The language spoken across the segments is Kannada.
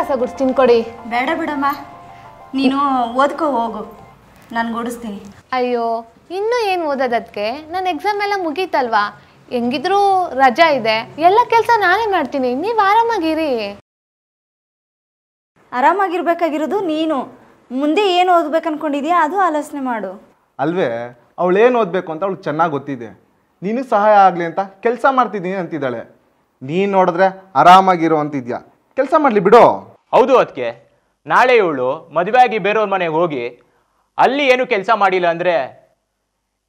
ಕಸ ಗುಡಿಸ್ತೀನಿ ಕೊಡಿ. ಬೇಡ ಬಿಡಮ್ಮ, ನೀನು ಓದ್ಕೋ ಹೋಗು, ನಾನು ಗುಡಿಸ್ತೀನಿ. ಅಯ್ಯೋ ಇನ್ನೂ ಏನು ಓದೋದಕ್ಕೆ, ನನ್ನ ಎಕ್ಸಾಮ್ ಎಲ್ಲ ಮುಗೀತಲ್ವಾ, ಹೆಂಗಿದ್ರು ರಜಾ ಇದೆ, ಎಲ್ಲ ಕೆಲಸ ನಾನೇ ಮಾಡ್ತೀನಿ, ನೀವು ಆರಾಮಾಗಿರಿ. ಆರಾಮಾಗಿರ್ಬೇಕಾಗಿರೋದು ನೀನು. ಮುಂದೆ ಏನು ಓದ್ಬೇಕು ಅನ್ಕೊಂಡಿದ್ಯಾ ಅದು ಆಲೋಚನೆ ಮಾಡು. ಅಲ್ವೇ, ಅವಳೇನು ಓದಬೇಕು ಅಂತ ಅವಳು ಚೆನ್ನಾಗಿ ಗೊತ್ತಿದೆ. ನೀನು ಸಹಾಯ ಆಗಲಿ ಅಂತ ಕೆಲಸ ಮಾಡ್ತಿದ್ದೀನಿ ಅಂತಿದ್ದಾಳೆ. ನೀನು ನೋಡಿದ್ರೆ ಆರಾಮಾಗಿರೋ ಅಂತಿದ್ಯಾ, ಕೆಲಸ ಮಾಡಲಿ ಬಿಡು. ಹೌದು, ಅದಕ್ಕೆ ನಾಳೆ ಇವಳು ಮದುವೆ ಆಗಿ ಬೇರೆಯವ್ರ ಮನೆಗೆ ಹೋಗಿ ಅಲ್ಲಿ ಏನು ಕೆಲಸ ಮಾಡಿಲ್ಲ ಅಂದರೆ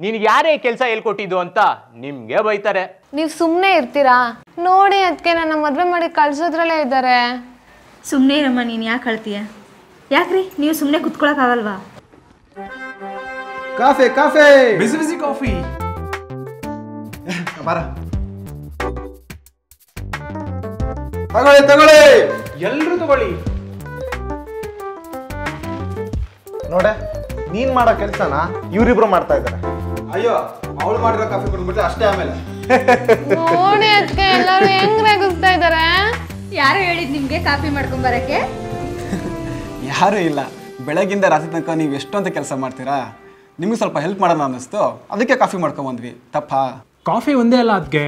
ನಿನಗೆ ಯಾರೇ ಕೆಲಸ ಹೇಳ್ಕೊಟ್ಟಿದ್ದು ಅಂತ ನಿಮಗೆ ಬೈತಾರೆ. ನೀವು ಸುಮ್ಮನೆ ಇರ್ತೀರಾ? ನೋಡಿ ಅದಕ್ಕೆ ನನ್ನ ಮದುವೆ ಮಾಡಿ ಕಳ್ಸೋದ್ರಲ್ಲೇ ಇದ್ದಾರೆ. ಸುಮ್ಮನೆ ಇರಮ್ಮ, ನೀನು ಯಾಕೆ ಕಳ್ತೀಯ? ಯಾಕ್ರಿ ನೀವು ಸುಮ್ಮನೆ ಕುತ್ಕೊಳಕ್ಕಾಗಲ್ವಾ? ಕಾಫಿ ಕಾಫಿ, ಬಿಸಿ ಬಿಸಿ ಕಾಫಿ. ಬಾರ ತಗೊಳ್ಳಿ ತಗೊಳ್ಳಿ, ಎಲ್ಲರೂ ತಗೊಳ್ಳಿ. ನೋಡೆ, ನೀನ್ ಮಾಡೋ ಕೆಲಸನ ಇವರಿಬ್ರು ಮಾಡ್ತಾ ಇದ್ದಾರೆ. ಅಯ್ಯೋ, ಅವಳು ಮಾಡಿರೋ ಕಾಫಿ ಕೊಟ್ಬಿಟ್ರೆ ಅಷ್ಟೇ. ಆಮೇಲೆ ನೋಡಿ ಅದಕ್ಕೆ ಎಲ್ಲರೂ ಹೆಂಗ್ ರೇಗಿಸ್ತಾ ಇದ್ದಾರೆ. ಯಾರು ಹೇಳಿದ್ ನಿಮಗೆ ಕಾಫಿ ಮಾಡ್ಕೊಂಬರಕ್ಕೆ? ಯಾರೂ ಇಲ್ಲ. ಬೆಳಗಿಂದ ರಾತ್ರಿ ತನಕ ನೀವು ಎಷ್ಟೊಂದು ಕೆಲಸ ಮಾಡ್ತೀರಾ, ನಿಮಗೆ ಸ್ವಲ್ಪ ಹೆಲ್ಪ್ ಮಾಡೋಣ ಅನ್ನಿಸ್ತು, ಅದಕ್ಕೆ ಕಾಫಿ ಮಾಡ್ಕೊಂಬಂದ್ವಿ. ತಪ್ಪಾ? ಕಾಫಿ ಒಂದೇ ಅಲ್ಲ ಅದಕ್ಕೆ,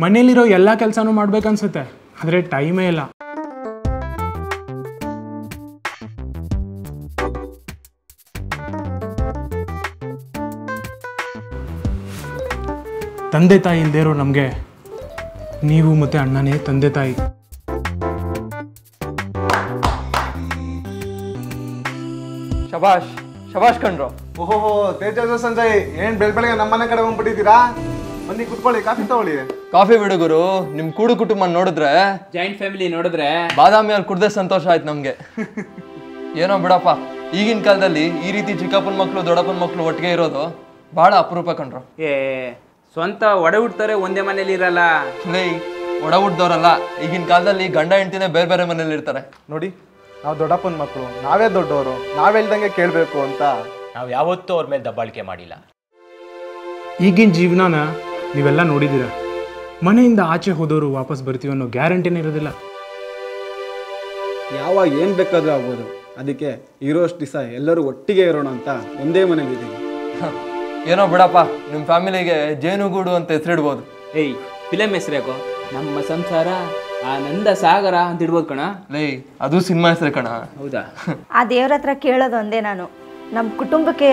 ಮನೇಲಿರೋ ಎಲ್ಲ ಕೆಲಸನೂ ಮಾಡ್ಬೇಕನ್ಸುತ್ತೆ, ಆದರೆ ಟೈಮೇ ಇಲ್ಲ. ತಂದೆ ತಾಯಿ ಇಲ್ಲದೆ ಇರೋ ನಮಗೆ ನೀವು ಮತ್ತು ಅಣ್ಣನೇ ತಂದೆ ತಾಯಿ. ಶಬಾಷ್ ಶಬಾಷ್ ಕಣ್ರು. ಓಹೋ ತೇಜಸ್ ಸಂಜಯ್, ಏನ್ ಬೆಳಗ್ಗೆ ನಮ್ಮನೆ ಕಡೆ ಹೋಗ್ಬಿಟ್ಟಿದ್ದೀರಾ? ಬನ್ನಿ ಕುತ್ಕೊಳ್ಳಿ, ಕಾಫಿ ತಗೊಳ್ಳಿ. ಕಾಫಿ ಬಿಡು ಗುರು, ನಿಮ್ ಕೂಡು ಕುಟುಂಬ ನೋಡಿದ್ರೆ, ಜಾಯಿಂಟ್ ಫ್ಯಾಮಿಲಿ ನೋಡಿದ್ರೆ ಬಾದಾಮಿ ಅಲ್ಲಿ ಕುಡ್ದೆ ಸಂತೋಷ ಆಯ್ತು ನಮ್ಗೆ. ಏನೋ ಬಿಡಪ್ಪ, ಈಗಿನ ಕಾಲದಲ್ಲಿ ಈ ರೀತಿ ಚಿಕ್ಕಪ್ಪನ ಮಕ್ಕಳು ದೊಡ್ಡಪ್ಪನ ಮಕ್ಕಳು ಒಟ್ಟಿಗೆ ಇರೋದು ಬಹಳ ಅಪರೂಪ ಕಣ್ರು. ಸ್ವಂತ ಒಡ ಹುಡ್ತಾರೆ ಒಂದೇ ಮನೇಲಿ ಇರಲ್ಲ. ಲೈ, ಒಡ ಹುಟ್ಟಿದವ್ರಲ್ಲ, ಈಗಿನ ಕಾಲದಲ್ಲಿ ಗಂಡ ಹೆಂಡತಿನೇ ಬೇರೆ ಬೇರೆ ಮನೇಲಿ ಇರ್ತಾರೆ. ನೋಡಿ, ನಾವು ದೊಡ್ಡಪ್ಪನ ಮಕ್ಕಳು, ನಾವೇ ದೊಡ್ಡವರು, ನಾವ್ ಹೇಳ್ದಂಗೆ ಕೇಳಬೇಕು ಅಂತ ನಾವು ಯಾವತ್ತೂ ಅವ್ರ ಮೇಲೆ ದಬ್ಬಾಳಿಕೆ ಮಾಡಿಲ್ಲ. ಈಗಿನ ಜೀವನನ ನೀವೆಲ್ಲ ನೋಡಿದ್ದೀರ. ಮನೆಯಿಂದ ಆಚೆ ಹೋದವರು ವಾಪಸ್ ಬರ್ತೀವಿ ಅನ್ನೋ ಗ್ಯಾರಂಟಿನೇ ಇರೋದಿಲ್ಲ. ಯಾವಾಗ ಏನು ಬೇಕಾದರೂ ಆಗ್ಬೋದು. ಅದಕ್ಕೆ ಇರೋಷ್ಟು ದಿವಸ ಎಲ್ಲರೂ ಒಟ್ಟಿಗೆ ಇರೋಣ ಅಂತ ಒಂದೇ ಮನೇಲಿದ್ದೀವಿ. ಏನೋ ಬಿಡಪ್ಪ, ನಿಮ್ಮ ಫ್ಯಾಮಿಲಿಗೆ ಜೇನುಗೂಡು ಅಂತ ಹೆಸರಿಡ್ಬೋದು. ಏಯ್, ಫಿಲಮ್ ಹೆಸ್ರೇಕೋ, ನಮ್ಮ ಸಂಸಾರ ಆನಂದ ಸಾಗರ ಅಂತ ಇಡ್ಬೋದು ಕಣ. ಲೈ, ಅದು ಸಿನಿಮಾ ಹೆಸರು ಕಣ. ಹೌದಾ? ಆ ದೇವ್ರ ಹತ್ರ ಕೇಳೋದು ಒಂದೇ, ನಾನು ನಮ್ಮ ಕುಟುಂಬಕ್ಕೆ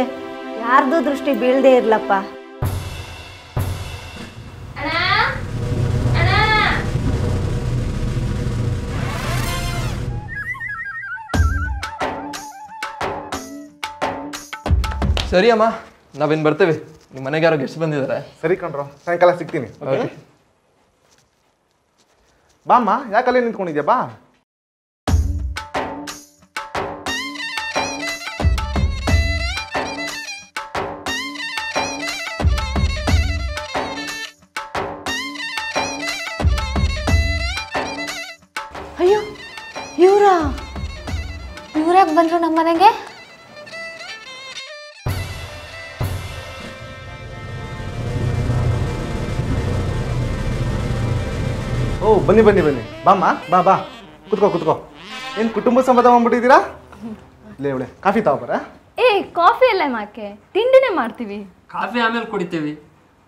ಯಾರ್ದು ದೃಷ್ಟಿ ಬೀಳದೇ ಇರ್ಲಪ್ಪ. ಸರಿ ಅಮ್ಮ, ನಾವೇನು ಬರ್ತೇವೆ. ನಿಮ್ಮ ಮನೆಗೆ ಯಾರೋ ಗೆಸ್ಟ್ ಬಂದಿದ್ದಾರೆ. ಸರಿ ಕಣ್ರು, ಸಾಯಂಕಾಲ ಸಿಗ್ತೀನಿ. ಬಾಮ್ಮ, ಯಾಕಲ್ಲೇ ನಿಂತ್ಕೊಂಡಿದ್ಯಾ? ಬಾ. ಅಯ್ಯೋ, ಇವ್ರಾಗ ಬಂದ್ರು ನಮ್ಮ ಮನೆಗೆ? ಓ, ಬನ್ನಿ ಬನ್ನಿ ಬನ್ನಿ, ಬಾಮ್ಮ, ಬಾ ಬಾ, ಕುತ್ಕೋ ಕುತ್ಕೋ. ಏನ್ ಕುಟುಂಬ ಸಂಬಂಧ ಮಾಡ್ಬಿಟ್ಟಿದ್ದೀರಾ? ಲೇ ಅವಳೆ, ಕಾಫಿ ತಗೋಬಾರ? ಏ, ಕಾಫಿ ಎಲ್ಲ ಮಾಕೆ, ತಿಂಡಿನೇ ಮಾಡ್ತೀವಿ. ಕಾಫಿ ಆಮೇಲೆ ಕುಡಿತೀವಿ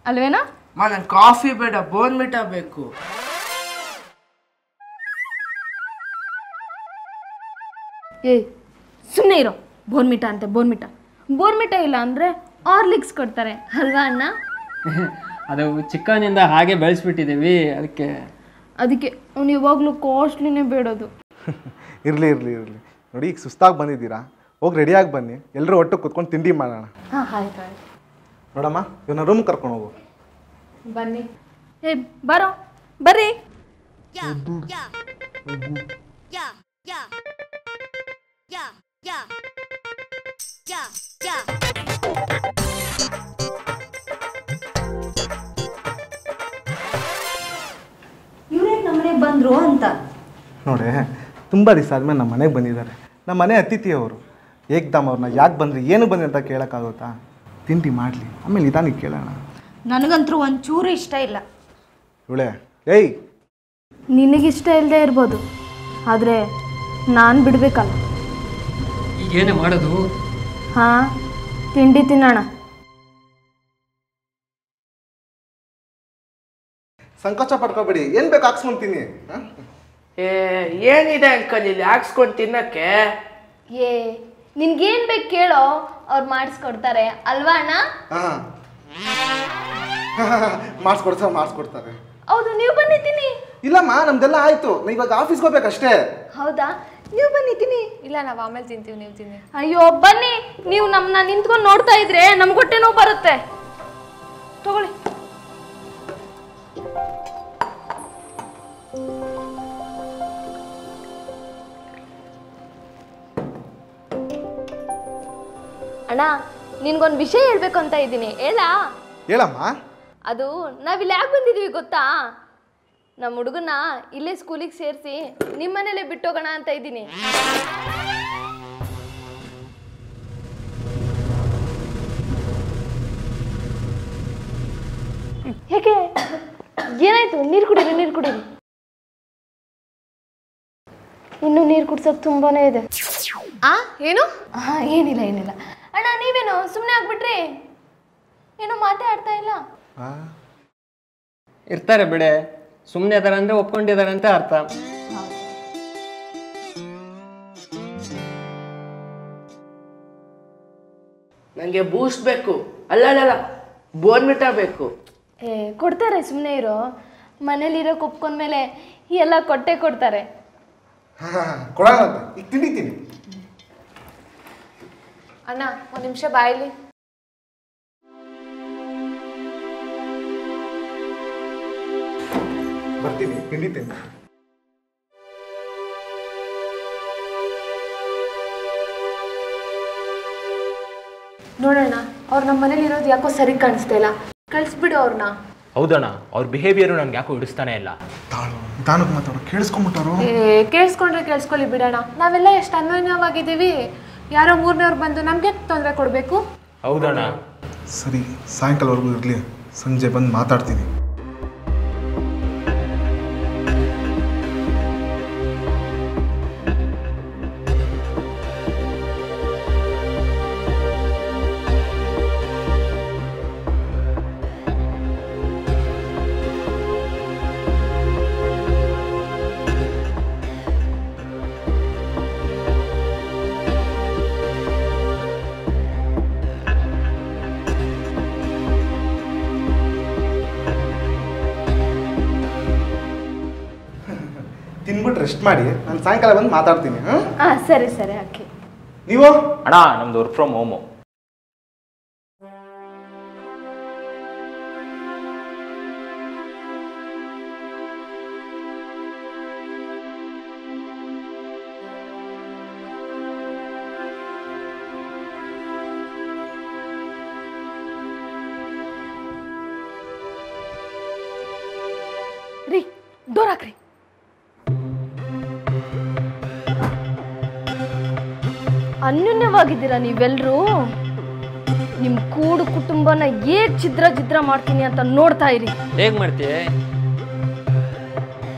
ಅಲ್ವೇನಾ? ನನ್ ಕಾಫಿ ಬೇಡ, ಬೋರ್ನ್ವಿಟಾ ಬೇಕು. ಏ, ಸುಮ್ಮನೆ ಇರೋ. ಬೋರ್ಮಿಟಾ ಅಂತೆ, ಬೋರ್ಮಿಟಾ ಇಲ್ಲ ಅಂದರೆ ಆರ್ಲಿಕ್ಸ್ ಕೊಡ್ತಾರೆ ಅಲ್ವಾ ಅಣ್ಣ? ಅದು ಚಿಕ್ಕನಿಂದ ಹಾಗೆ ಬೆಳೆಸ್ಬಿಟ್ಟಿದ್ದೀವಿ, ಅದಕ್ಕೆ ಅವ್ನು ಇವಾಗಲೂ ಕಾಸ್ಟ್ಲಿನೇ ಬೇಡೋದು. ಇರಲಿ ಇರಲಿ ಇರಲಿ. ನೋಡಿ, ಈಗ ಸುಸ್ತಾಗಿ ಬಂದಿದ್ದೀರಾ, ಹೋಗಿ ರೆಡಿಯಾಗಿ ಬನ್ನಿ, ಎಲ್ಲರೂ ಒಟ್ಟು ಕುತ್ಕೊಂಡು ತಿಂಡಿ ಮಾಡೋಣ. ಹಾಂ, ಆಯ್ತು ಆಯ್ತು. ನೋಡಮ್ಮ, ಇವನ್ನ ರೂಮ್ ಕರ್ಕೊಂಡು ಹೋಗು. ಬನ್ನಿ. ಏ, ಬರೋ, ಬರ್ರಿ. ಇವ್ರೇನು ನಮ್ಮನೆಗೆ ಬಂದ್ರು ಅಂತ ನೋಡಿ, ತುಂಬ ದಿವಸ ಆದಮೇಲೆ ನಮ್ಮ ಮನೆಗೆ ಬಂದಿದ್ದಾರೆ. ನಮ್ಮ ಮನೆ ಅತಿಥಿಯವರು. ಏಕ್ದಮ್ ಅವ್ರನ್ನ ಯಾಕೆ ಬಂದ್ರಿ, ಏನು ಬಂದ್ರಿ ಅಂತ ಕೇಳೋಕ್ಕಾಗುತ್ತಾ? ತಿಂಡಿ ಮಾಡಲಿ, ಆಮೇಲೆ ನಿಧಾನಕ್ಕೆ ಕೇಳೋಣ. ನನಗಂತೂ ಒಂಚೂರು ಇಷ್ಟ ಇಲ್ಲ. ಇವಳೆ, ಏಯ್, ನಿನಗಿಷ್ಟ ಇಲ್ಲದೆ ಇರ್ಬೋದು, ಆದರೆ ನಾನು ಬಿಡಬೇಕಲ್ಲ. ಈಗೇನೇ ಮಾಡೋದು? ಹಾಂ, ತಿಂಡಿ ತಿನ್ನೋಣ. ಸಂಕೋಚ ಪಡ್ಕೋಬೇಡಿ, ಏನು ಬೇಕು ಹಾಕ್ಸ್ಕೊಂತೀನಿ. ಏನಿದೆ ಅಂಕಲ್ ಇಲ್ಲಿ ಹಾಕ್ಸ್ಕೊಂಡು ತಿನ್ನಕ್ಕೆ? ನಿನ್ಗೇನು ಬೇಕು ಕೇಳೋ, ಅವ್ರು ಮಾಡಿಸ್ಕೊಡ್ತಾರೆ ಅಲ್ವಾ ಅಣ್ಣ? ಹಾಂ ಮಾಡಿಸ್ಕೊಡ್ತಾರೆ. ಹೌದು, ನೀವು ಬನ್ನಿದ್ದೀನಿ. ಇಲ್ಲಮ್ಮ, ನಮ್ದೆಲ್ಲ ಆಯ್ತು, ನಾವು ಇವಾಗ ಆಫೀಸ್ಗೆ ಹೋಗ್ಬೇಕಷ್ಟೇ. ಹೌದಾ, ನೀವು ಬನ್ನಿದ್ದೀನಿ. ಇಲ್ಲ, ನಾವು ಆಮೇಲೆ ತಿಂತೀವಿ, ನೀವು ತಿನ್ನಿ. ಅಯ್ಯೋ ಬನ್ನಿ, ನೀವು ನಮ್ಮನ್ನ ನಿಂತ್ಕೊಂಡು ನೋಡ್ತಾ ಇದ್ರೆ ನಮ್ಗೆ ಹೊಟ್ಟೆ ನೋವು ಬರುತ್ತೆ. ತಗೊಳ್ಳಿ. ಅಣ್ಣ, ನಿನ್ಗೊಂದು ವಿಷಯ ಹೇಳ್ಬೇಕು ಅಂತ ಇದ್ದೀನಿ, ಹೇಳಮ್ಮ. ಅದು ನಾವಿಲ್ಲಿ ಯಾಕೆ ಬಂದಿದ್ದೀವಿ ಗೊತ್ತಾ? ನಮ್ಮ ಹುಡುಗನ ಇಲ್ಲೇ ಸ್ಕೂಲಿಗೆ ಸೇರಿಸಿ ನಿಮ್ಮನೇಲೆ ಬಿಟ್ಟೋಗೋಣ ಅಂತ ಇದ್ದೀನಿ. ಹೇಗೆ? ಏನಾಯ್ತು? ನೀರು ಕುಡೀರಿ. ಇನ್ನು ನೀರು ಕುಡ್ಸೋದು ತುಂಬಾನೇ ಇದೆ. ಏನು? ಏನಿಲ್ಲ. ಅಣ್ಣ, ನೀವೇನು ಸುಮ್ಮನೆ ಆಗ್ಬಿಟ್ರಿ? ಏನೋ ಮಾತೇ ಆಡ್ತಾ ಇಲ್ಲ. ಇರ್ತಾರೆ ಬಿಡೆ, ಸುಮ್ಮನೆ ಇದಾರೆ ಅಂದ್ರೆ ಒಪ್ಕೊಂಡಿದ್ದಾರೆ ಅಂತ ಅರ್ಥ. ನನಗೆ ಬೂಸ್ಟ್ ಬೇಕು. ಅಲ್ಲ ಬೋರ್ಮಿಟಾ ಬೇಕು. ಕೊಡ್ತಾರೆ, ಸುಮ್ಮನೆ ಇರೋ. ಮನೇಲಿರೋಕೆ ಒಪ್ಕೊಂಡ್ಮೇಲೆ ಎಲ್ಲ ಕೊಡ್ತಾರೆ. ಕೊಡೋಣ, ಈಗ ತಿಂಡಿ. ಅಣ್ಣ, ಒಂದು ನಿಮಿಷ ಬಾಯಿಲಿ. ಬರ್ತೀನಿ, ತಿಂಡಿ. ನೋಡೋಣ, ಅವ್ರು ನಮ್ಮ ಮನೇಲಿ ಇರೋದು ಯಾಕೋ ಸರಿ ಕಾಣಿಸ್ತಾ ಇಲ್ಲ. ಕಳಿಸ್ಬಿಡು ಅವ್ರನ್ನ. ಹೌದಣ್ಣ, ಅವ್ರ ಬಿಹೇವಿಯರು ನನ್ಗೆ ಯಾಕೋ ಹಿಡಿಸ್ತಾನೆ ಇಲ್ಲ. ನಿಧಾನಕ್ಕೆ ಮಾತಾಡೋ, ಕೇಳಿಸ್ಕೊಂಬಿಟ್ಟಾರು. ಕೇಳಿಸ್ಕೊಳ್ಳಿ ಬಿಡೋಣ. ನಾವೆಲ್ಲ ಎಷ್ಟು ಅನ್ಯೋನ್ಯವಾಗಿದ್ದೀವಿ. ಯಾರೋ ಮೂರನೇವ್ರು ಬಂದು ನಮಗೆ ತೊಂದರೆ ಕೊಡಬೇಕು? ಹೌದಣ್ಣ. ಸರಿ, ಸಾಯಂಕಾಲವರೆಗೂ ಇರಲಿ, ಸಂಜೆ ಬಂದು ಮಾತಾಡ್ತೀನಿ. ತಿನ್ಬಿಟ್ಟು ರೆಸ್ಟ್ ಮಾಡಿ, ನಾನು ಸಾಯಂಕಾಲ ಬಂದು ಮಾತಾಡ್ತೀನಿ. ಸರಿ ಓಕೆ. ನೀವು? ಅಣ್ಣ, ನಮ್ದು ವರ್ಕ್ ಫ್ರಮ್ ಹೋಮು. ಡೋರ್ ಹಾಕ್ರಿ. ಅನ್ಯೋನ್ಯವಾಗಿದ್ದೀರಾ ನೀವೆಲ್ಲರೂ? ನಿಮ್ಮ ಕೂಡು ಕುಟುಂಬನ ಹೇಗ್ ಛಿದ್ರ ಮಾಡ್ತೀನಿ ಅಂತ ನೋಡ್ತಾ ಇರಿ. ಹೇಗ್ ಮಾಡ್ತೀಯ?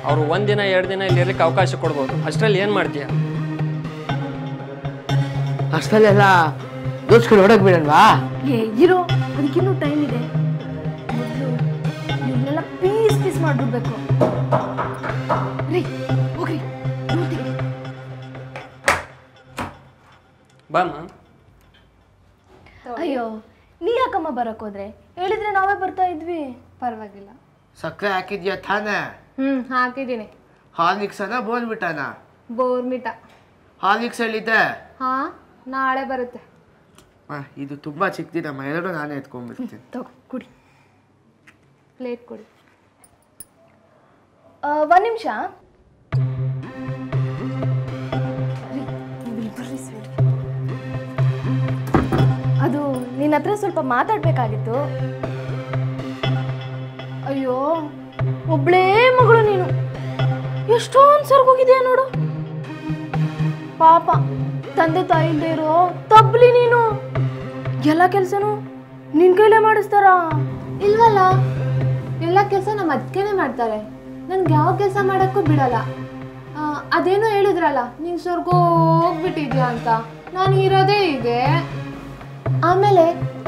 ಅವ್ರು ಒಂದಿನ 2 ದಿನ ಇಲ್ಲಿ ಇರ್ಲಿಕ್ಕೆ ಅವಕಾಶ ಕೊಡ್ಬೋದು, ಅಷ್ಟರಲ್ಲಿ ಏನ್ ಮಾಡ್ತೀಯ? ಅಷ್ಟರಲ್ಲೆಲ್ಲ ದೋಚ್ಕೊಂಡು ಹೊಡಕ್ ಬಿಡಲ್ವಾ? ಇರೋ, ಅದಕ್ಕಿನ್ನೂ ಟೈಮ್ ಇದೆ. ಇವನ್ನೆಲ್ಲ ಪೀಸ್ ಮಾಡ್ಬಿಡ್ಬೇಕು. ರೀ, ಹೋಗ್ರಿ. ಬಾಮ್ಮ. ಅಯ್ಯೋ, ನೀ ಯಾಕಮ್ಮ ಬರಕ್ ಹೋದ್ರೆ? ಹೇಳಿದ್ರೆ ನಾವೇ ಬರ್ತಾ ಇದ್ವಿ. ಪರವಾಗಿಲ್ಲ. ಸಕ್ಕರೆ ಹಾಕಿದ್ಯಾ ತಾನೇ? ಹಾಕಿದ್ದೀನಿ. ಹಾರ್ಲಿಕ್ಸನ ಬೋರ್ಮಿಟಾನ? ಬೋರ್ಮಿಟಾ. ಹಾರ್ಲಿಕ್ಸ್ ಹೇಳಿದ್ದೆ? ನಾಳೆ ಬರುತ್ತೆ. ಇದು ತುಂಬಾ ಚಿಕ್ಕದಿನಮ್ಮ, ಎರಡು ನಾನೇ ಎತ್ಕೊಂಡ್ಬಿಡ್ತೀನಿ. ಕುಡಿ. ಪ್ಲೇಟ್ ಕೊಡಿ. 1 ನಿಮಿಷ. ಅದು ನಿನ್ನ ಹತ್ರ ಸ್ವಲ್ಪ ಮಾತಾಡ್ಬೇಕಾಗಿತ್ತು. ಅಯ್ಯೋ, ಒಬ್ಳೇ ಮಗಳು ನೀನು, ಎಷ್ಟೊಂದು ಸರ್ಗೋಗಿದೆಯಾ ನೋಡು. ಪಾಪ, ತಂದೆ ತಾಯಿ ಇಲ್ಲದೆ ಇರೋ ತಬ್ಲಿ ನೀನು. ಎಲ್ಲ ಕೆಲಸನೂ ನಿನ್ ಕೈಲೇ ಮಾಡಿಸ್ತಾರ? ಇಲ್ವಲ್ಲ, ಎಲ್ಲ ಕೆಲಸ ನಮ್ಮ ಅದಕ್ಕೇನೆ ಮಾಡ್ತಾರೆ. ನನ್ಗೆ ಯಾವ ಕೆಲಸ ಮಾಡೋಕ್ಕೂ ಬಿಡಲ್ಲ. ಅದೇನೋ ಹೇಳಿದ್ರಲ್ಲ ನೀನು ಸ್ವರ್ಗ ಹೋಗ್ಬಿಟ್ಟಿದ್ಯಾ ಅಂತ. ನಾನು ಇರೋದೇ ಹೀಗೆ. ಆಮೇಲೆ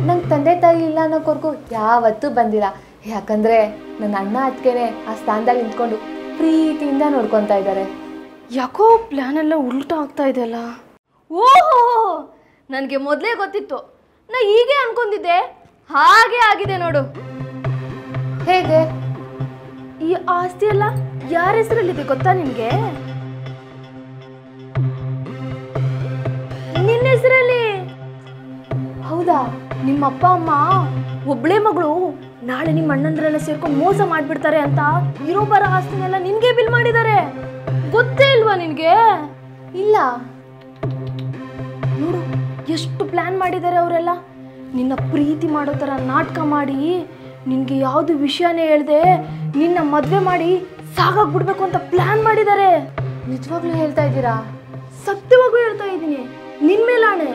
ನಂಗೆ ತಂದೆ ತಾಯಿ ಇಲ್ಲ ಅನ್ನೋಕ್ವರೆಗೂ ಯಾವತ್ತೂ ಬಂದಿಲ್ಲ. ಯಾಕಂದರೆ ನನ್ನ ಅಣ್ಣ ಅದಕ್ಕೇನೆ ಆ ಸ್ಥಾನದಲ್ಲಿ ನಿಂತ್ಕೊಂಡು ಪ್ರೀತಿಯಿಂದ ನೋಡ್ಕೊತಾ ಇದ್ದಾರೆ. ಯಾಕೋ ಪ್ಲ್ಯಾನ್ ಎಲ್ಲ ಉಲ್ಟಾ ಆಗ್ತಾ ಇದೆಯಲ್ಲ. ಓಹೋ, ನನಗೆ ಮೊದಲೇ ಗೊತ್ತಿತ್ತು. ನಾ ಹೀಗೆ ಅನ್ಕೊಂಡಿದ್ದೆ, ಹಾಗೆ ಆಗಿದೆ ನೋಡು. ಹೇಗೆ? ಈ ಆಸ್ತಿ ಎಲ್ಲ ಯಾರ ಹೆಸರಲ್ಲಿದೆ ಗೊತ್ತಾ ನಿನಗೆ? ನಿನ್ನ ಹೆಸರಲ್ಲಿ. ಹೌದಾ? ನಿಮ್ಮ ಅಪ್ಪ ಅಮ್ಮ ಒಬ್ಳೇ ಮಗಳು, ನಾಳೆ ನಿಮ್ಮ ಅಣ್ಣಂದ್ರೆಲ್ಲ ಸೇರ್ಕೊಂಡು ಮೋಸ ಮಾಡ್ಬಿಡ್ತಾರೆ ಅಂತ ಇರೋ ಬರೋ ಆಸ್ತಿನೆಲ್ಲ ನಿನ್ಗೆ ಬಿಲ್ ಮಾಡಿದ್ದಾರೆ. ಗೊತ್ತೇ ಇಲ್ವಾ ನಿನ್ಗೆ? ಇಲ್ಲ. ನೋಡು ಎಷ್ಟು ಪ್ಲಾನ್ ಮಾಡಿದ್ದಾರೆ ಅವರೆಲ್ಲ. ನಿನ್ನ ಪ್ರೀತಿ ಮಾಡೋ ಥರ ನಾಟಕ ಮಾಡಿ ನಿನಗೆ ಯಾವುದು ವಿಷಯನೇ ಹೇಳ್ದೆ ನಿನ್ನ ಮದುವೆ ಮಾಡಿ ಸಾಗಾಗ್ಬಿಡ್ಬೇಕು ಅಂತ ಪ್ಲಾನ್ ಮಾಡಿದ್ದಾರೆ. ನಿಜವಾಗ್ಲೂ ಹೇಳ್ತಾ ಇದ್ದೀರಾ? ಸತ್ಯವಾಗೂ ಹೇಳ್ತಾ ಇದ್ದೀನಿ, ನಿನ್ ಮೇಲಾಣೆ.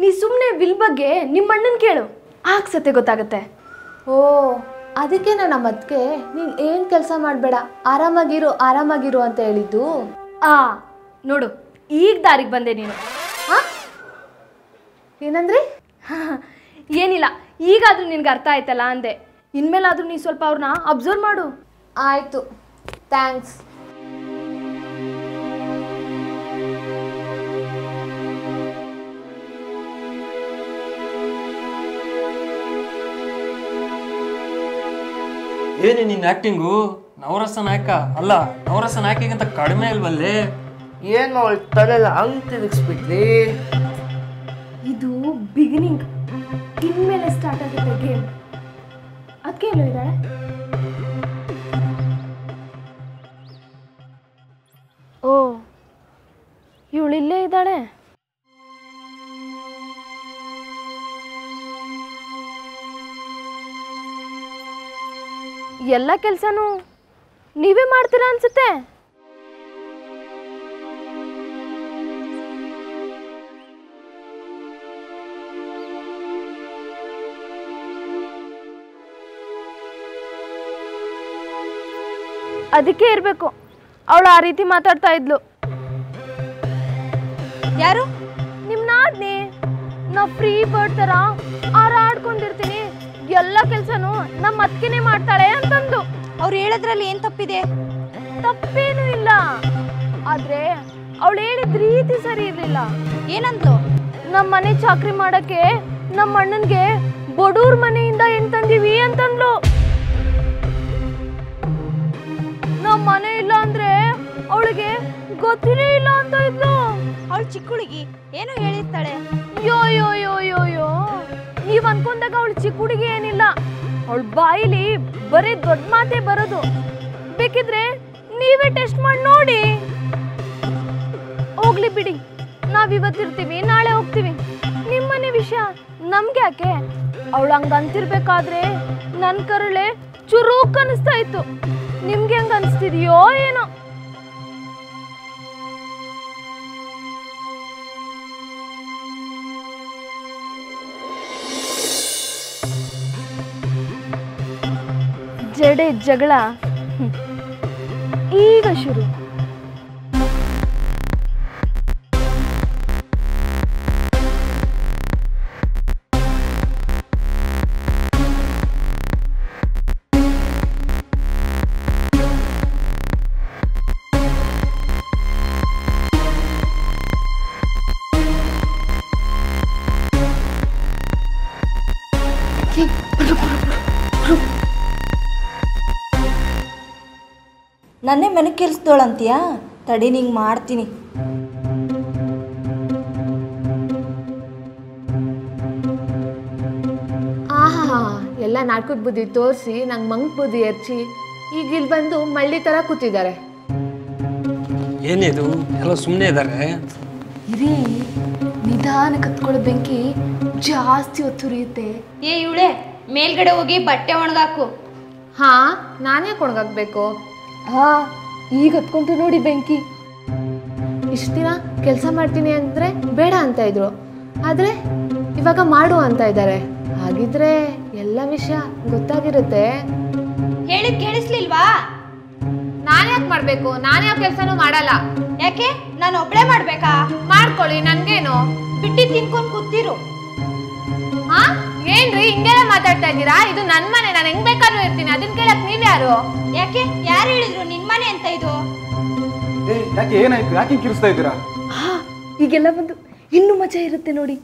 ನೀ ಸುಮ್ಮನೆ ವಿಲ್ ಬಗ್ಗೆ ನಿಮ್ಮ ಅಣ್ಣನ ಕೇಳು, ಆಗ ಸತ್ಯ ಗೊತ್ತಾಗತ್ತೆ. ಓ, ಅದಕ್ಕೆ ನನ್ನ ಮತ್ಗೆ ನೀನು ಏನು ಕೆಲಸ ಮಾಡಬೇಡ, ಆರಾಮಾಗಿರು ಅಂತ ಹೇಳಿದ್ದು. ನೋಡು ಈಗ ದಾರಿಗೆ ಬಂದೆ ನೀನು. ಏನಂದ್ರಿ? ಏನಿಲ್ಲ, ಈಗಾದ್ರೂ ನಿನ್ಗೆ ಅರ್ಥ ಆಯ್ತಲ್ಲ ಅಂದೆ. ಇನ್ಮೇಲಾದ್ರೂ ನೀ ಸ್ವಲ್ಪ ಅವ್ರನ್ನ ಅಬ್ಸರ್ವ್ ಮಾಡು. ಆಯ್ತು, ಥ್ಯಾಂಕ್ಸ್. ಏನೇ ನಿನ್ನ ಆ್ಯಕ್ಟಿಂಗು? ನವರಸ ನಾಯಕ ಅಲ್ಲ, ನವರಸ ನಾಯಕಿಗಿಂತ ಕಡಿಮೆ ಇಲ್ವಲ್ಲೇ? ಏನು ಅವಳು ತಲೆಲ್ಲ ಹಂಗೆ ತಿರುಗಿಸ್ಬಿಟ್ರಿ? ಇದು ಬಿಗಿನಿಂಗ್, ಇನ್ಮೇಲೆ ಸ್ಟಾರ್ಟ್ ಆಗುತ್ತೆ ಗೇಮ್. ಅದಕ್ಕೆ ಎಲ್ಲೋ ಇದ್ದಾಳೆ. ಓ, ಇವಳಿಲ್ಲೇ ಇದ್ದಾಳೆ. ಎಲ್ಲ ಕೆಲಸನೂ ನೀವೇ ಮಾಡ್ತೀರಾ ಅನ್ಸುತ್ತೆ. ಅದಕ್ಕೆ ಇರಬೇಕು ಅವಳು ಆ ರೀತಿ ಮಾತಾಡ್ತಾ ಇದ್ಲು. ಯಾರು? ನಿಮ್ಮ ನಾದ್ನಿ. ನಾ ಫ್ರೀ ಬರ್ಡ್ ಥರ ಹಾರಾಡ್ಕೊಂಡಿರ್ತೀನಿ, ಎಲ್ಲ ಕೆಲಸನೂ ನಮ್ಮ ಅತ್ತಿಗೆನೇ ಮಾಡ್ತಾಳೆ ಅಂತಂದು. ಅವ್ರು ಹೇಳೋದ್ರಲ್ಲಿ ಏನು ತಪ್ಪಿದೆ? ತಪ್ಪೇನೂ ಇಲ್ಲ, ಆದ್ರೆ ಅವಳು ಹೇಳಿದ ರೀತಿ ಸರಿ ಇರಲಿಲ್ಲ. ಏನಂದ್ಲು? ನಮ್ಮ ಮನೆ ಚಾಕ್ರಿ ಮಾಡಕ್ಕೆ ನಮ್ಮ ಅಣ್ಣನ್ಗೆ ಬಡೂರ್ ಮನೆಯಿಂದ ಹೆಣ್ ತಂದೀವಿ ಅಂತಂದ್ಲು. ನಮ್ಮ ಮನೆ ಇಲ್ಲ ಅಂದ್ರೆ ಅವಳಿಗೆ ಗೊತ್ತಿನೇ ಇಲ್ಲ ಅಂತ ಇದ್ಲು. ಅವಳು ಚಿಕ್ಕ ಹುಡುಗಿ, ಏನೋ ಹೇಳಿರ್ತಾಳೆ. ಯೋ ಯೋ ಯೋ ಯೋ ಯೋ, ನೀವ್ ಅನ್ಕೊಂಡಾಗ ಅವಳು ಚಿಕ್ಕ ಹುಡುಗಿ ಏನಿಲ್ಲ. ಅವಳ ಬಾಯಿಲಿ ಬರೀ ದೊಡ್ಡ ಮಾತೇ ಬರೋದು. ಬೇಕಿದ್ರೆ ನೀವೇ ಟೆಸ್ಟ್ ಮಾಡಿ ನೋಡಿ. ಹೋಗ್ಲಿ ಬಿಡಿ, ನಾವಿವತ್ತಿರ್ತೀವಿ, ನಾಳೆ ಹೋಗ್ತೀವಿ. ನಿಮ್ಮನೆ ವಿಷಯ ನಮ್ಗೆ ಯಾಕೆ? ಅವಳು ಹಂಗ ಅಂತಿರ್ಬೇಕಾದ್ರೆ ನನ್ ಕರಳೆ ಚುರುಕ್ ಅನಿಸ್ತಾ ಇತ್ತು. ನಿಮ್ಗೆ ಹಂಗ ಅನಿಸ್ತಿದ್ಯೋ ಏನೋ? ಜಡೆ ಜಗಳ ಈಗ ಶುರು. ನನ್ನೇ ಮನೆ ಕೆಲ್ಸದೋಳಂತೀಯಾ? ತಡಿ, ನಿಂಗೆ ಮಾಡ್ತೀನಿ. ಆಹಾ, ಎಲ್ಲ ನಾಟಕದ ಬುದ್ಧಿ ತೋರಿಸಿ ನಂಗೆ ಮಂಕ್ ಬುದ್ಧಿ ಎರ್ಚಿ ಈಗ ಇಲ್ಲಿ ಬಂದು ಮಳ್ಳಿ ಥರ ಕೂತಿದ್ದಾರೆ. ಏನಿದು, ಎಲ್ಲ ಸುಮ್ಮನೆ ಇದ್ದಾರೆ. ಇರಿ, ನಿಧಾನ ಕತ್ಕೊಳ್ಳೋ ಬೆಂಕಿ ಜಾಸ್ತಿ ಹೊತ್ತುರಿಯುತ್ತೆ. ಇವಳೆ ಮೇಲ್ಗಡೆ ಹೋಗಿ ಬಟ್ಟೆ ಒಣಗಾಕು. ಹಾ, ನಾನೇ ಕೊಣಗಾಕ್ಬೇಕು? ಈಗ ಹತ್ಕೊಂತು ನೋಡಿ ಬೆಂಕಿ. ಇಷ್ಟು ದಿನ ಕೆಲಸ ಮಾಡ್ತೀನಿ ಅಂದರೆ ಬೇಡ ಅಂತ ಇದ್ರು, ಆದರೆ ಇವಾಗ ಮಾಡು ಅಂತ ಇದ್ದಾರೆ. ಹಾಗಿದ್ರೆ ಎಲ್ಲ ವಿಷಯ ಗೊತ್ತಾಗಿರುತ್ತೆ. ಹೇಳಿದ್ ಕೇಳಿಸ್ಲಿಲ್ವಾ? ನಾನ್ ಯಾಕೆ ಮಾಡ್ಬೇಕು? ನಾನು ಯಾವ ಕೆಲ್ಸನೂ ಮಾಡಲ್ಲ. ಯಾಕೆ? ನಾನು ಒಬ್ಳೆ ಮಾಡ್ಬೇಕಾ? ಮಾಡ್ಕೊಳ್ಳಿ, ನನ್ಗೇನು. ಬಿಟ್ಟಿ ತಿನ್ಕೊಂಡ್ ಕೂತಿರು. ಹಾ ಏನ್ರಿ ಹಿಂಗೆಲ್ಲ ಮಾತಾಡ್ತಾ ಇದ್ದೀರಾ? ಇದು ನನ್ ಮನೆ, ನಾನು ಹೆಂಗ್ ಬೇಕಾದ್ರೂ ಇರ್ತೀನಿ. ಅದನ್ನ ಕೇಳಕ್ ನೀವ್ಯಾರು? ಯಾಕೆ? ಯಾರು ಹೇಳಿದ್ರು ನಿನ್ ಮನೆ ಅಂತ ಇದು? ಯಾಕೆ ಏನಾಯ್ತು? ಯಾಕೆ ಕಿರಿಸ್ತಾ ಇದ್ದೀರಾ? ಈಗೆಲ್ಲ ಬಂದು ಇನ್ನು ಮಜಾ ಇರುತ್ತೆ ನೋಡಿ.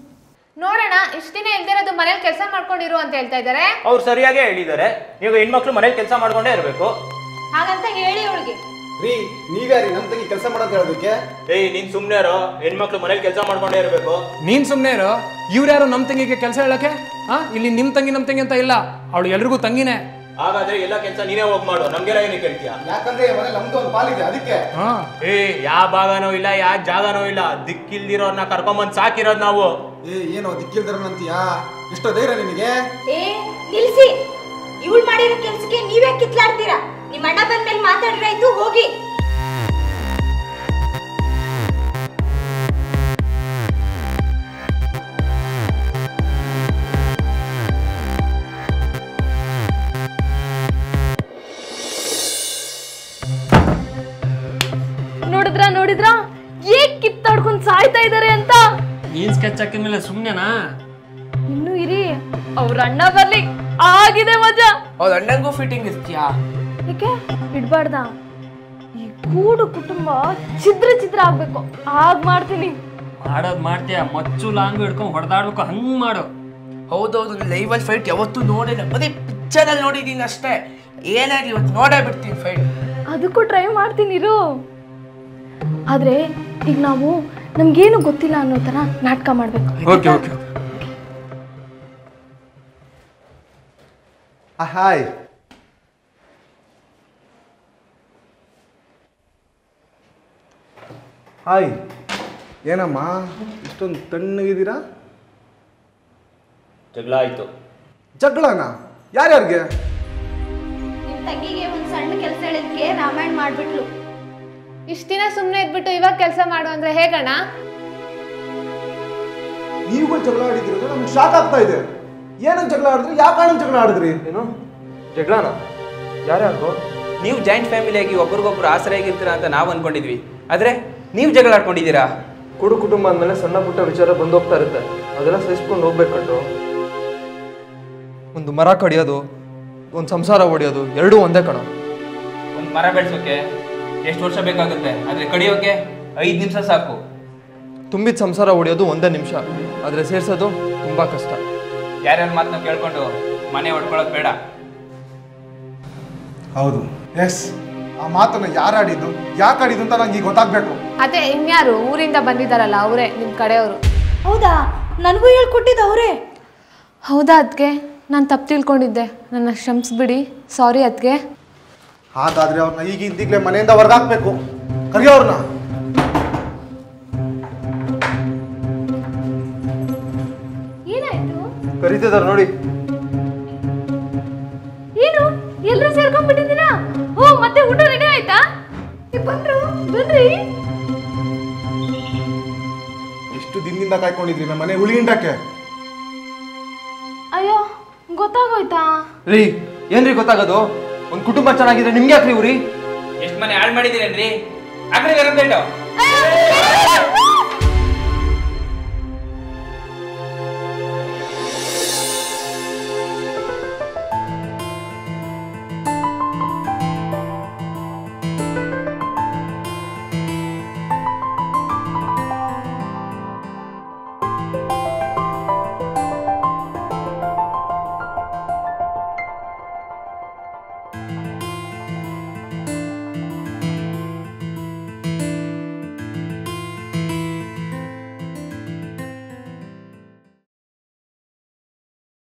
ನೋಡೋಣ, ಇಷ್ಟ ದಿನ ಇಲ್ದಿರೋದು ಮನೇಲಿ ಕೆಲಸ ಮಾಡ್ಕೊಂಡಿರು ಅಂತ ಹೇಳ್ತಾ ಇದಾರೆ. ಅವ್ರು ಸರಿಯಾಗೇ ಹೇಳಿದ್ದಾರೆ. ನೀವು ಹೆಣ್ಮಕ್ಳು ಮನೇಲಿ ಕೆಲಸ ಮಾಡ್ಕೊಂಡೇ ಇರಬೇಕು ಹಾಗಂತ ಹೇಳಿ ಅವಳಿಗೆ. ರೀ ನೀವ್ಯಾರಿ ನಮ್ ತಂಗಿ ಕೆಲಸ ಮಾಡೋದು ಹೇಳೋದಕ್ಕೆ? ಏಯ್ ನೀನ್ ಸುಮ್ನೆ ಇರೋ. ಹೆಣ್ಮಕ್ಳು ಮನೇಲಿ ಕೆಲಸ ಮಾಡ್ಕೊಂಡೇ ಇರಬೇಕು. ನೀನ್ ಸುಮ್ನೆ ಇರೋ. ಇವ್ರ್ಯಾರು ನಮ್ ತಂಗಿಗೆ ಕೆಲಸ ಹೇಳಕ್ಕೆ? ಇಲ್ಲಿ ನಿಮ್ ತಂಗಿ ಅಂತ ಇಲ್ಲ, ಅವಳು ಎಲ್ರಿಗೂ ತಂಗಿನೇ. ಹಾಗಾದ್ರೆ ಎಲ್ಲ ಕೆಲಸ ನೀನೇ ಹೋಗಿ ಮಾಡು, ನಮ್ಗೆಲ್ಲ ಏನಕ್ಕೆ ಹೇಳ್ತೀಯ? ಯಾಕಂದ್ರೆ ಮನೆ ನಮ್ದು ಒಂದು ಪಾಲಿದೆ ಅದಕ್ಕೆ. ಯಾವ ಭಾಗನೂ ಇಲ್ಲ, ಯಾವ ಜಾಗನೂ ಇಲ್ಲ, ದಿಕ್ಕಿಲ್ದಿರೋರ್ನ ಕರ್ಕೊಂಬಂದ್ ಸಾಕಿರೋದ್ ನಾವು. ಏನೋ ದಿಕ್ಕಿಲ್ದಿರೋನಂತೀಯಾ? ಎಷ್ಟೋ ಧೈರ್ಯ ನಿನಗೆ? ನಿಲ್ಸಿ. ಇವಳು ಮಾಡಿರೋ ಕೆಲ್ಸಕ್ಕೆ ನೀವೇ ಕಿತ್ಲಾಡ್ತೀರಾ? ನಿಮ್ಮ ಅಣ್ಣ ಬಂದ್ಮೇಲೆ ಮಾತಾಡಿರಾಯ್ತು, ಹೋಗಿ. ನೋಡಿದ್ರಾ ಏಕ್ ಕಿತ್ತಾಡ್ಕೊಂಡ್ ಸಾಯ್ತಾ ಇದಾರೆ ಅಂತ. ನೀನ್ ಸ್ಕೆಚ್ ಹಾಕಿದ್ಮೇಲೆ ಸುಮ್ನೆನಾ? ಇನ್ನು ಇರಿ, ಅವ್ರ ಅಣ್ಣ ಬರ್ಲಿ. ಆಗಿದೆ ಮಜಾ. ಅವ್ರ ಅಣ್ಣಂಗೂ ಫಿಟ್ಟಿಂಗ್ ಇರ್ತೀಯಾ? ಯಾಕೆ ಇಡ್ಬಾರ್ದ? ಈ ಕೂಡು ಕುಟುಂಬ ಛಿದ್ರ ಆಗ್ಬೇಕು, ಆಗ ಮಾಡ್ತೀನಿ. ಮಾಡೋದ್ ಮಾಡ್ತೀಯ, ಮಚ್ಚು ಲಾಂಗು ಹಿಡ್ಕೊಂಡ್ ಹೊಡೆದಾಡ್ಬೇಕು, ಹಂಗ್ ಮಾಡು. ಹೌದೌದು, ಲೈವಲ್ಲಿ ಫೈಟ್ ಯಾವತ್ತೂ ನೋಡಿಲ್ಲ, ಬರೀ ಪಿಕ್ಚರಲ್ಲಿ ನೋಡಿದೀನಿ ಅಷ್ಟೇ. ಏನಾಗಿ ಇವತ್ತು ನೋಡೇ ಬಿಡ್ತೀನಿ ಫೈಟ್. ಅದಕ್ಕೂ ಟ್ರೈ ಮಾಡ್ತೀನಿ ಇರು. ಆದ್ರೆ ಈಗ ನಾವು ನಮ್ಗೇನು ಗೊತ್ತಿಲ್ಲ ಅನ್ನೋ ತರ ನಾಟಕ ಮಾಡ್ಬೇಕು. Okay okay. ಹಾಯ್. ಹಾಯ್. ಏನಮ್ಮ ಇಷ್ಟೊಂದು ತಣ್ಣಗಿದ್ದೀರಾ? ಜಗಳ ಆಯ್ತು. ಜಗಳನಾ? ಯಾರ್ಯಾರಿಗೆ? ನಿಮ್ ತಂಗಿಗೆ ಒಂದ್ ಸಣ್ಣ ಕೆಲಸ ಹೇಳಿದ್ಕೆ ರಾಮಾಯಣ ಮಾಡ್ಬಿಟ್ಲು. ಇಷ್ಟ ದಿನ ಸುಮ್ಮನೆ ಇದ್ಬಿಟ್ಟು ಇವಾಗ ಕೆಲಸ ಮಾಡು ಅಂದ್ರೆ ಹೇಗಣ್ಣ? ನೀವುಗಳು ಜಗಳ ಆಡಿದ್ರಿಂದ ನಮ್ಗೆ ಶಾಕ್ ಆಗ್ತಾ ಇದೆ. ಏನಂತ ಜಗಳ ಆಡಿದ್ರಿ? ಯಾವ ಕಾರಣ ಜಗಳ ಆಡಿದ್ರಿ? ಏನು ಜಗಳನ? ಯಾರ್ಯಾರು? ನೀವು ಜಾಯಿಂಟ್ ಫ್ಯಾಮಿಲಿಯಾಗಿ ಒಬ್ರಿಗೊಬ್ರು ಆಸರೆಯಾಗಿರ್ತೀರಾ ಅಂತ ನಾವು ಅನ್ಕೊಂಡಿದ್ವಿ, ಆದ್ರೆ ನೀವು ಜಗಳ ಆಡ್ಕೊಂಡಿದ್ದೀರಾ. ಕೂಡು ಕುಟುಂಬ ಅಂದಮೇಲೆ ಸಣ್ಣ ಪುಟ್ಟ ವಿಚಾರ ಬಂದೋಗ್ತಾ ಇರುತ್ತೆ, ಅದೆಲ್ಲ ಸಹಿಸ್ಕೊಂಡು ಹೋಗ್ಬೇಕಂಡು. ಒಂದು ಮರ ಕಡಿಯೋದು, ಒಂದು ಸಂಸಾರ ಹೊಡಿಯೋದು ಎರಡೂ ಒಂದೇ ಕಣ. ಒಂದು ಮರ ಬೆಳೆಸೋಕೆ ಎಷ್ಟು ವರ್ಷ ಬೇಕಾಗುತ್ತೆ, ಆದ್ರೆ ಕಡಿಯೋಕೆ 5 ನಿಮಿಷ ಸಾಕು. ತುಂಬಿದ ಸಂಸಾರ ಹೊಡಿಯೋದು 1 ನಿಮಿಷ, ಆದರೆ ಸೇರ್ಸೋದು ತುಂಬಾ ಕಷ್ಟ. ಯಾರ್ಯಾರ ಮಾತನ್ನ ಕೇಳ್ಕೊಂಡು ಮನೆ ಹೊಡ್ಕೊಳ್ಳೋದು ಬೇಡ. ಹೌದು, ಎಸ್. ಆ ಮಾತನ್ನ ಯಾರು ಆಡಿದ್ದು, ಯಾಕೆ ಆಡಿದ್ದು ಅಂತ ನಂಗೆ ಈಗ ಗೊತ್ತಾಗ್ಬೇಕು. ಅದೇ ಇನ್ಯಾರು ಊರಿಂದ ಬಂದಿದ್ದಾರಲ್ಲ ಅವರೇ, ನಿಮ್ ಕಡೆಯವರು. ಹೌದಾ? ನನಗೂ ಹೇಳ್ಕೊಟ್ಟಿದ್ದ ಅವರೇ. ಹೌದಾ ಅದ್ಕೆ? ನಾನು ತಪ್ಪು ತಿಳ್ಕೊಂಡಿದ್ದೆ, ನನ್ನ ಕ್ಷಮಿಸ್ಬಿಡಿ. ಸಾರಿ ಅದ್ಕೆ. ಹಾಗಾದ್ರೆ ಅವ್ರನ್ನ ಈಗಲೇ ಮನೆಯಿಂದ ಹೊರಗಾಕ್ಬೇಕು. ಕರಿಯೋರ್ನ. ಏನಾಯ್ತು? ಕರೀತಿದಾರೆ ನೋಡಿ. ಏನು ಎಲ್ಲರೂ ಸೇರ್ಕೊಂಡ್ಬಿಟ್ಟಿದ್ದೀರಾ? ಓ, ಮತ್ತೆ ಊಟ ರೆಡಿ ಆಯ್ತಾ? ಬನ್ರು ಬನ್ರಿ. ಎಷ್ಟು ದಿನದಿಂದ ಕಾಯ್ಕೊಂಡಿದ್ರಿ ನಮ್ಮ ಮನೆ ಉಳಿಯಿಂಡಕ್ಕೆ. ಅಯ್ಯೋ, ಗೊತ್ತಾಗೋಯ್ತಾ? ರೀ ಏನ್ರಿ ಗೊತ್ತಾಗೋದು? ಒಂದು ಕುಟುಂಬ ಚೆನ್ನಾಗಿದ್ರೆ ನಿಮ್ಗೆ ಯಾಕ್ರಿ ಊರಿ? ಎಷ್ಟು ಮನೆ ಹಾಳು ಮಾಡಿದ್ದೀರೇನ್ರಿ? ಆಗ್ರಿ